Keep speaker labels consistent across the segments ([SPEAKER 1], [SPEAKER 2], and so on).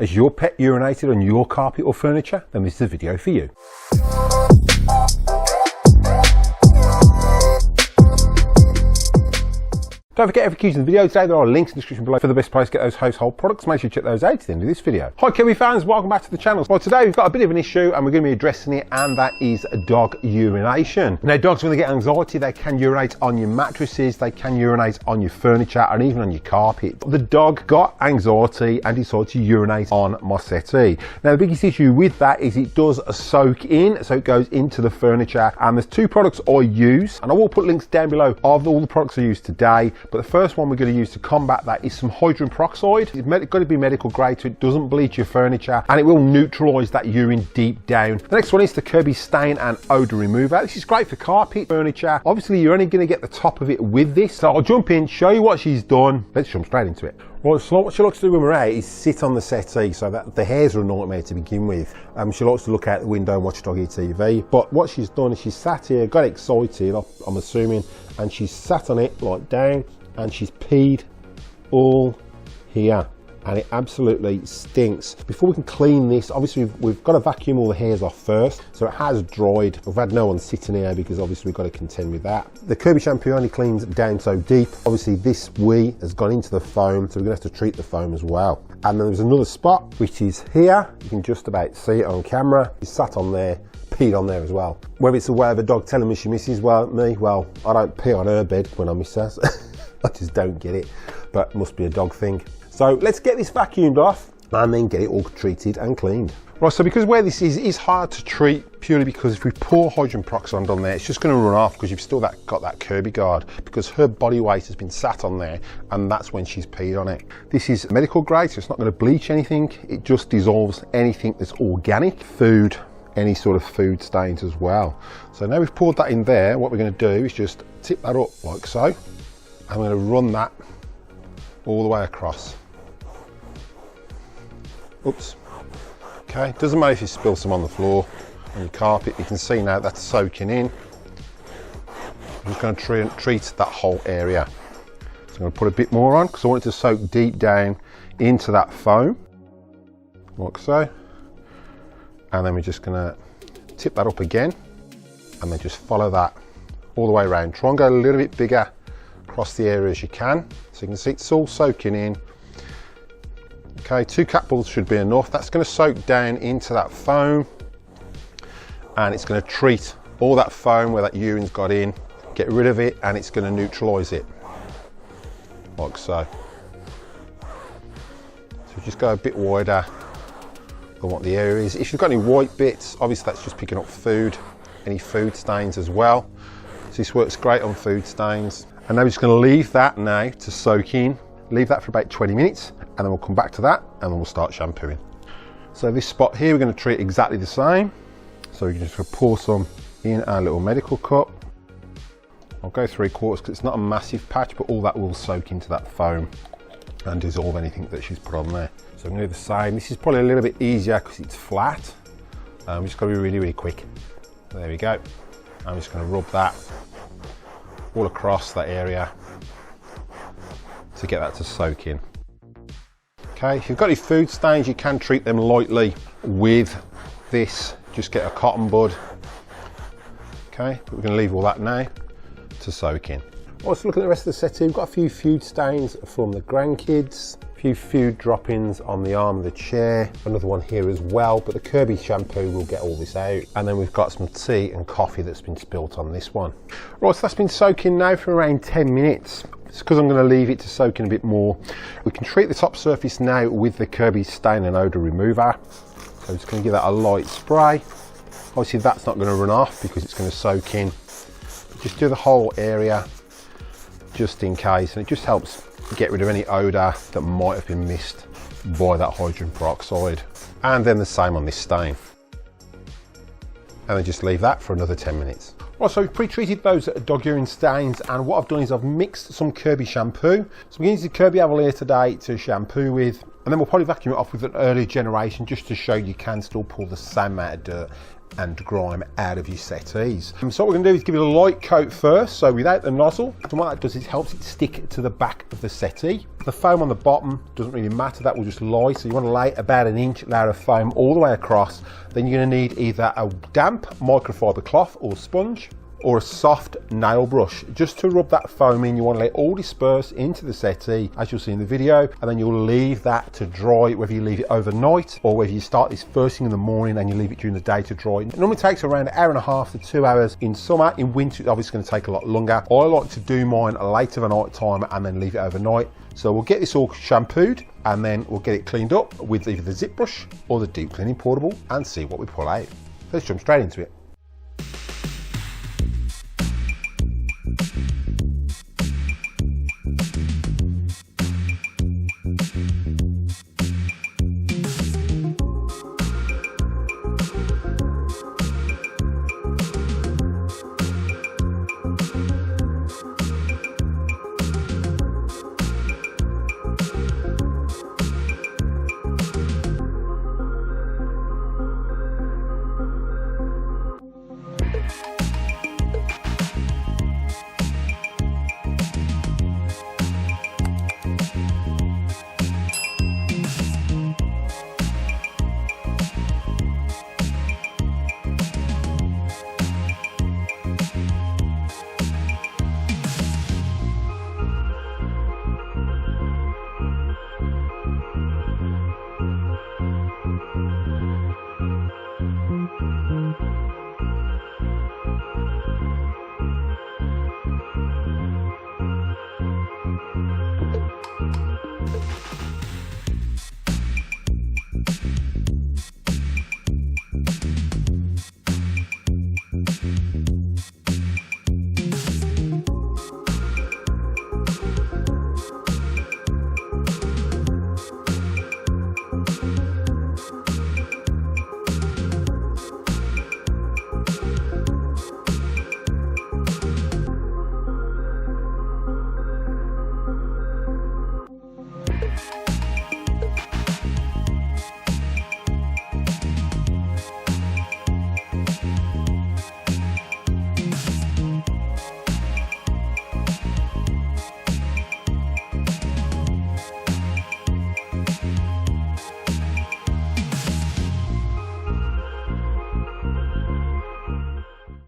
[SPEAKER 1] Has your pet urinated on your carpet or furniture? Then this is a video for you. Don't forget, if you're using the video today, there are links in the description below for the best place to get those household products. Make sure you check those out at the end of this video. Hi Kirby fans, welcome back to the channel. Well, today we've got a bit of an issue and we're going to be addressing it, and that is dog urination. Now, dogs, when they get anxiety, they can urinate on your mattresses, they can urinate on your furniture and even on your carpet. The dog got anxiety and decided to urinate on my settee. Now, the biggest issue with that is it does soak in, so it goes into the furniture, and there's two products I use, and I will put links down below of all the products I use today. But the first one we're going to use to combat that is some hydrogen peroxide. It's got to be medical grade so it doesn't bleach your furniture and it will neutralise that urine deep down. The next one is the Kirby stain and odour remover. This is great for carpet, furniture. Obviously you're only going to get the top of it with this. So I'll jump in, show you what she's done. Let's jump straight into it. Right, so what she likes to do when we're out is sit on the settee, so that the hairs are a nightmare to begin with. She likes to look out the window and watch doggy TV. But what she's done is she's sat here, got excited, I'm assuming, and she's sat on it like down, and she's peed all here, and it absolutely stinks. Before we can clean this, obviously we've got to vacuum all the hairs off first, so it has dried. We've had no one sitting here because obviously we've got to contend with that. The Kirby shampoo only cleans down so deep. Obviously this wee has gone into the foam, so we're gonna have to treat the foam as well. And then there's another spot which is here. You can just about see it on camera. She's sat on there, peed on there as well. Whether it's a way of a dog telling me she misses me, well, I don't pee on her bed when I miss her. I just don't get it, but it must be a dog thing. So let's get this vacuumed off and then get it all treated and cleaned. Right, so because where this is hard to treat, purely because if we pour hydrogen peroxide on there, it's just going to run off because you've still got that Kirby guard, because her body weight has been sat on there and that's when she's peed on it. This is medical grade, so it's not going to bleach anything. It just dissolves anything that's organic, food, any sort of food stains as well. So now we've poured that in there, what we're going to do is just tip that up like so. I'm going to run that all the way across. Oops. Okay, doesn't matter if you spill some on the floor, on your carpet, you can see now that's soaking in. I'm just going to treat that whole area. So I'm going to put a bit more on because I want it to soak deep down into that foam, like so. And then we're just going to tip that up again and then just follow that all the way around. Try and go a little bit bigger across the area as you can, so you can see it's all soaking in. Okay, 2 capfuls should be enough. That's going to soak down into that foam and it's going to treat all that foam where that urine's got in, get rid of it, and it's going to neutralise it like so. So just go a bit wider than what the area is. If you've got any white bits, obviously that's just picking up food, any food stains as well. So this works great on food stains. And now we're just going to leave that now to soak in, leave that for about 20 minutes, and then we'll come back to that and then we'll start shampooing. So this spot here, we're going to treat exactly the same. So we're just going to pour some in our little medical cup. I'll go 3/4 because it's not a massive patch, but all that will soak into that foam and dissolve anything that she's put on there. So I'm going to do the same. This is probably a little bit easier because it's flat. We just got to be really, really quick. There we go. I'm just going to rub that all across that area to get that to soak in. Okay, if you've got any food stains, you can treat them lightly with this. Just get a cotton bud. Okay, but we're going to leave all that now to soak in. Let's look at the rest of the settee. We've got a few food stains from the grandkids, a few food droppings on the arm of the chair, another one here as well, but the Kirby shampoo will get all this out. And then we've got some tea and coffee that's been spilt on this one. Right, so that's been soaking now for around 10 minutes. It's because I'm going to leave it to soak in a bit more. We can treat the top surface now with the Kirby stain and odour remover. So I'm just going to give that a light spray. Obviously that's not going to run off because it's going to soak in. Just do the whole area just in case, and it just helps get rid of any odour that might have been missed by that hydrogen peroxide. And then the same on this stain. And then just leave that for another 10 minutes. Right, so we've pre-treated those dog urine stains, and what I've done is I've mixed some Kirby shampoo. So we're using Kirby Avalir today to shampoo with, and then we'll probably vacuum it off with an earlier generation just to show you can still pull the same amount of dirt and grime out of your settees. So what we're going to do is give it a light coat first, so without the nozzle. And what that does is helps it stick to the back of the settee. The foam on the bottom doesn't really matter, that will just lie, so you want to lay about an inch layer of foam all the way across. Then you're going to need either a damp microfiber cloth or sponge, or a soft nail brush just to rub that foam in. You want to let it all disperse into the settee, as you'll see in the video, and then you'll leave that to dry, whether you leave it overnight or whether you start this first thing in the morning and you leave it during the day to dry. It normally takes around an hour and a half to 2 hours in summer. In winter, it's obviously going to take a lot longer. I like to do mine late of a night time and then leave it overnight. So we'll get this all shampooed and then we'll get it cleaned up with either the zip brush or the deep cleaning portable and see what we pull out. Let's jump straight into it.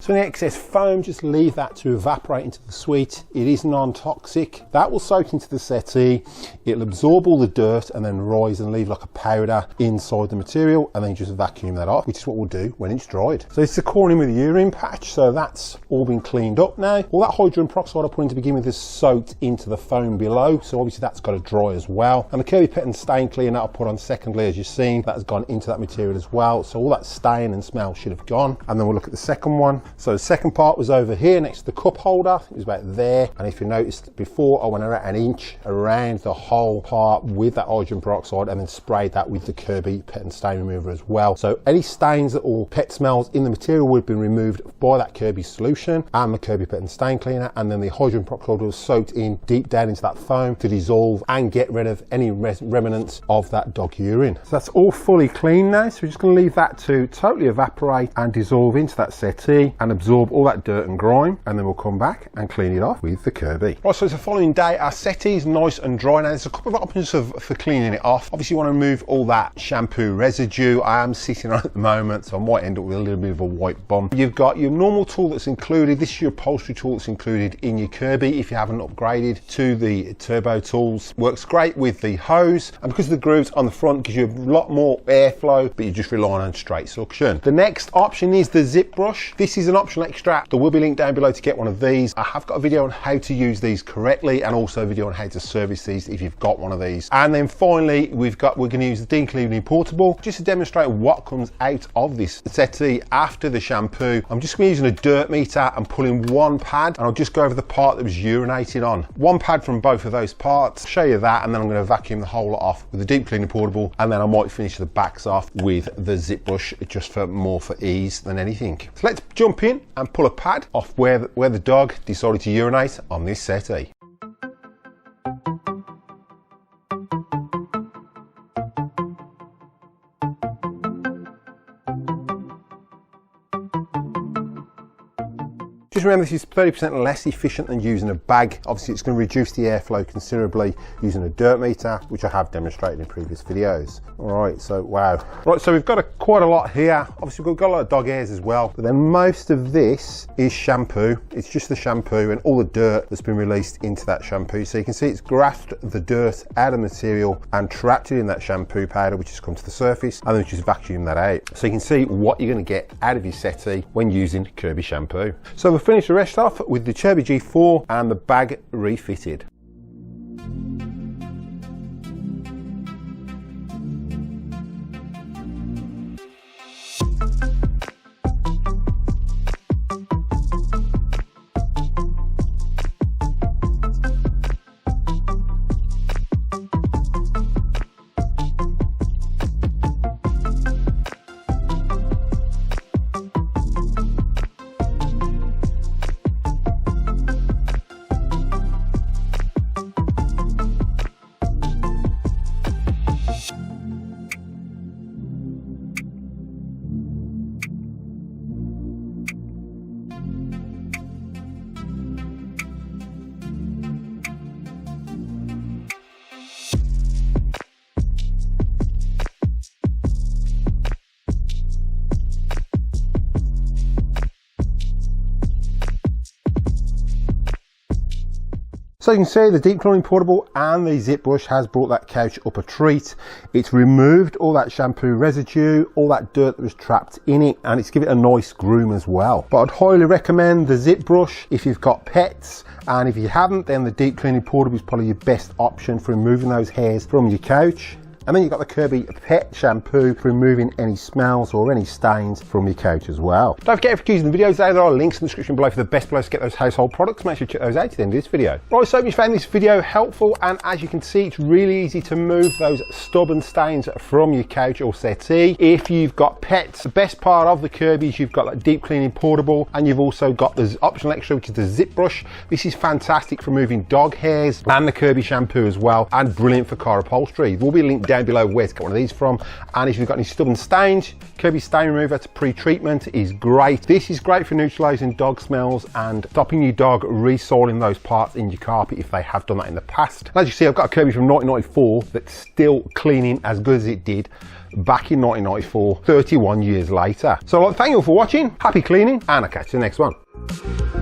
[SPEAKER 1] So the excess foam, just leave that to evaporate into the suite. It is non-toxic. That will soak into the settee. It'll absorb all the dirt and then rise and leave like a powder inside the material, and then just vacuum that off, which is what we'll do when it's dried. So this is the corner with the urine patch. So that's all been cleaned up now. All that hydrogen peroxide I put in to begin with is soaked into the foam below. So obviously that's got to dry as well. And the Kirby Pet and Stain Cleaner that I put on secondly, as you've seen, that has gone into that material as well. So all that stain and smell should have gone. And then we'll look at the second one. So the second part was over here next to the cup holder. It was about there. And if you noticed before, I went around an inch around the whole part with that hydrogen peroxide and then sprayed that with the Kirby Pet and Stain Remover as well. So any stains or pet smells in the material would have been removed by that Kirby solution and the Kirby Pet and Stain Cleaner. And then the hydrogen peroxide was soaked in deep down into that foam to dissolve and get rid of any remnants of that dog urine. So that's all fully clean now. So we're just going to leave that to totally evaporate and dissolve into that settee and absorb all that dirt and grime, and then we'll come back and clean it off with the Kirby. Right, so it's the following day. Our settee is nice and dry now. There's a couple of options for cleaning it off. Obviously you want to remove all that shampoo residue. I am sitting on it at the moment, so I might end up with a little bit of a white bum. You've got your normal tool that's included. This is your upholstery tool that's included in your Kirby if you haven't upgraded to the turbo tools. Works great with the hose, and because of the grooves on the front gives you a lot more airflow, but you're just relying on straight suction. The next option is the zip brush. This is an optional extra. There will be a link down below to get one of these. I have got a video on how to use these correctly and also a video on how to service these if you've got one of these. And then finally we're going to use the deep cleaning portable just to demonstrate what comes out of this settee after the shampoo. I'm just using a dirt meter and pulling one pad, and I'll just go over the part that was urinated on. One pad from both of those parts. Show you that, and then I'm going to vacuum the whole lot off with the deep cleaning portable, and then I might finish the backs off with the zip brush just for more for ease than anything. So let's jump in and pull a pad off where the dog decided to urinate on this settee. Just remember, this is 30% less efficient than using a bag. Obviously it's going to reduce the airflow considerably using a dirt meter, which I have demonstrated in previous videos. All right, so wow. Right, so we've got quite a lot here. Obviously we've got a lot of dog hairs as well, but then most of this is shampoo. It's just the shampoo and all the dirt that's been released into that shampoo. So you can see it's grasped the dirt out of the material and trapped it in that shampoo powder, which has come to the surface, and then just vacuum that out. So you can see what you're going to get out of your settee when using Kirby shampoo. So we'll finish the rest off with the Kirby G4 and the bag refitted. So you can see the deep cleaning portable and the zip brush has brought that couch up a treat. It's removed all that shampoo residue, all that dirt that was trapped in it, and it's given it a nice groom as well. But I'd highly recommend the zip brush if you've got pets, and if you haven't, then the deep cleaning portable is probably your best option for removing those hairs from your couch. And then you've got the Kirby Pet Shampoo for removing any smells or any stains from your couch as well. Don't forget, if you're using the videos, there are links in the description below for the best place to get those household products. Make sure to check those out at the end of this video. Right, so I hope you found this video helpful, and as you can see, it's really easy to move those stubborn stains from your couch or settee. If you've got pets, the best part of the Kirby is you've got that deep cleaning portable, and you've also got the optional extra, which is the zip brush. This is fantastic for removing dog hairs, and the Kirby shampoo as well, and brilliant for car upholstery. There will be a link down below where to get one of these from. And if you've got any stubborn stains, Kirby stain remover to pre-treatment is great. This is great for neutralizing dog smells and stopping your dog resoiling those parts in your carpet if they have done that in the past. And as you see, I've got a Kirby from 1994 that's still cleaning as good as it did back in 1994, 31 years later. So thank you all for watching, happy cleaning, and I'll catch you in the next one.